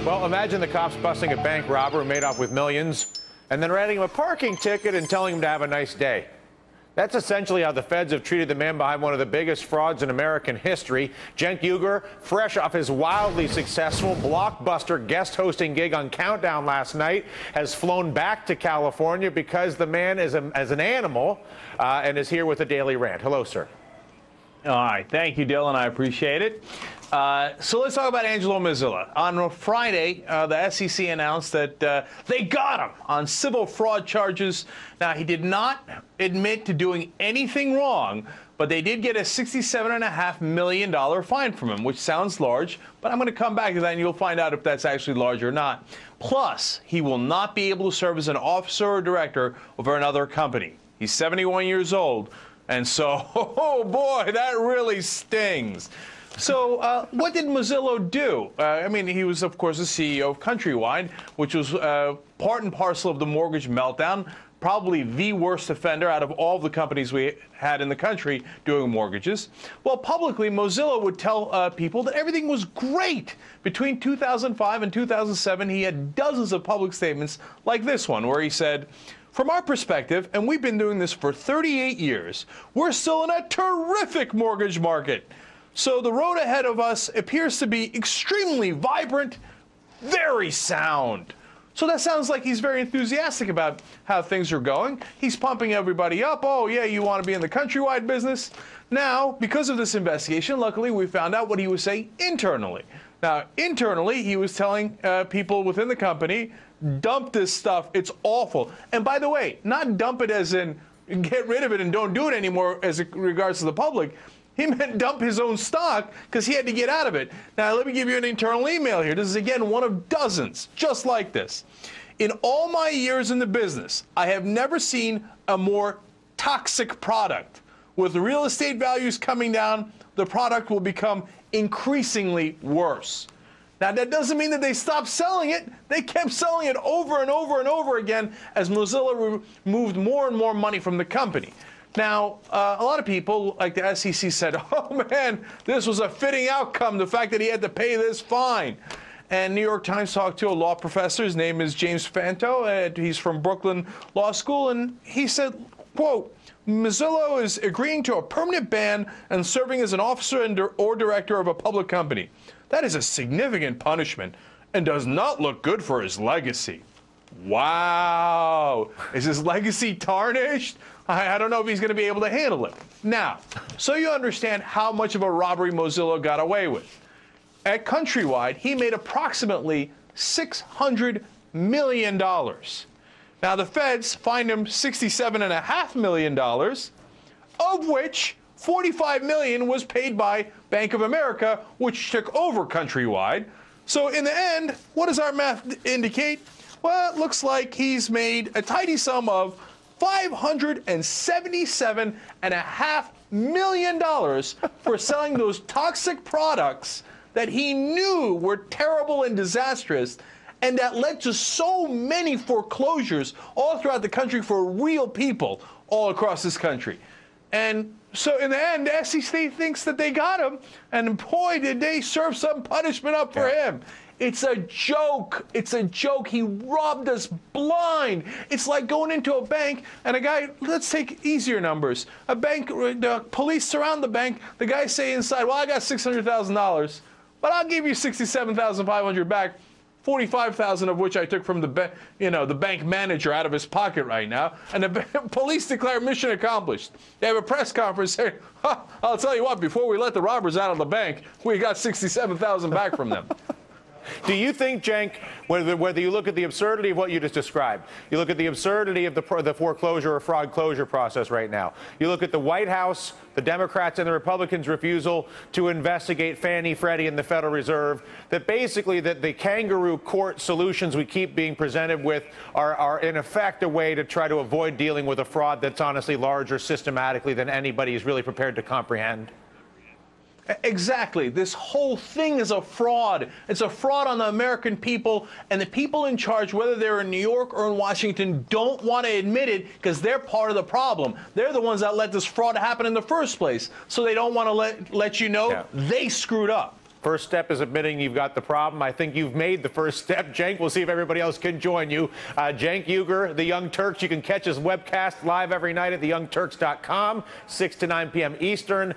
Well, imagine the cops busting a bank robber who made off with millions and then writing him a parking ticket and telling him to have a nice day. That's essentially how the feds have treated the man behind one of the biggest frauds in American history. Cenk Uygur, fresh off his wildly successful blockbuster guest hosting gig on Countdown last night, has flown back to California because the man is as an animal and is here with a daily rant. Hello, sir. All right. Thank you, Dylan. I appreciate it. So let's talk about Angelo Mozilo. On Friday, the SEC announced that they got him on civil fraud charges. Now, he did not admit to doing anything wrong, but they did get a $67.5 million fine from him, which sounds large, but I'm going to come back to that and you'll find out if that's actually large or not. Plus, he will not be able to serve as an officer or director over another company. He's 71 years old, and so, oh boy, that really stings. So what did Mozilo do? I mean, he was, of course, the CEO of Countrywide, which was part and parcel of the mortgage meltdown, probably the worst offender out of all the companies we had in the country doing mortgages. Well, publicly, Mozilo would tell people that everything was great. Between 2005 and 2007, he had dozens of public statements like this one, where he said, "From our perspective, and we've been doing this for 38 years, we're still in a terrific mortgage market. So the road ahead of us appears to be extremely vibrant, very sound." So that sounds like he's very enthusiastic about how things are going. He's pumping everybody up. Oh, yeah, you want to be in the Countrywide business? Now, because of this investigation, luckily we found out what he was saying internally. Now, internally, he was telling people within the company, dump this stuff, it's awful. And by the way, not dump it as in get rid of it and don't do it anymore as it regards to the public. He meant dump his own stock because he had to get out of it. Now, let me give you an internal email here. This is, again, one of dozens just like this. "In all my years in the business, I have never seen a more toxic product. With real estate values coming down, the product will become increasingly worse." Now, that doesn't mean that they stopped selling it. They kept selling it over and over and over again as Mozilo moved more and more money from the company. Now, a lot of people, like the SEC, said, oh, man, this was a fitting outcome, the fact that he had to pay this fine. And New York Times talked to a law professor. His name is James Fanto. He's from Brooklyn Law School. And he said, quote, "Mozilo is agreeing to a permanent ban and serving as an officer or director of a public company. That is a significant punishment and does not look good for his legacy." Wow. Is his legacy tarnished? I don't know if he's going to be able to handle it. Now, so you understand how much of a robbery Mozilo got away with. At Countrywide, he made approximately $600 million. Now, the feds fined him $67.5 million, of which $45 million was paid by Bank of America, which took over Countrywide. So in the end, what does our math indicate? Well, it looks like he's made a tidy sum of $577.5 million for selling those toxic products that he knew were terrible and disastrous, and that led to so many foreclosures all throughout the country for real people all across this country. And so in the end, the SEC thinks that they got him, and boy, did they serve some punishment up for him. It's a joke. It's a joke. He robbed us blind. It's like going into a bank and a guy, let's take easier numbers. A bank, the police surround the bank. The guy say inside, well, I got $600,000, but I'll give you $67,500 back. 45,000 of which I took from the bank manager out of his pocket right now, and the police declare mission accomplished. They have a press conference saying, I'll tell you what, before we let the robbers out of the bank, we got 67,000 back from them. Do you think, Cenk, whether you look at the absurdity of what you just described, you look at the absurdity of the foreclosure or fraud closure process right now, you look at the White House, the Democrats and the Republicans' refusal to investigate Fannie, Freddie, and the Federal Reserve, that basically that the kangaroo court solutions we keep being presented with are in effect a way to try to avoid dealing with a fraud that's honestly larger systematically than anybody is really prepared to comprehend? Exactly. This whole thing is a fraud. It's a fraud on the American people, and the people in charge, whether they're in New York or in Washington, don't want to admit it because they're part of the problem. They're the ones that let this fraud happen in the first place, so they don't want to let you know they screwed up. First step is admitting you've got the problem. I think you've made the first step. Cenk, we'll see if everybody else can join you. Cenk Uygur, the Young Turks. You can catch his webcast live every night at theyoungturks.com, 6 to 9 p.m. Eastern.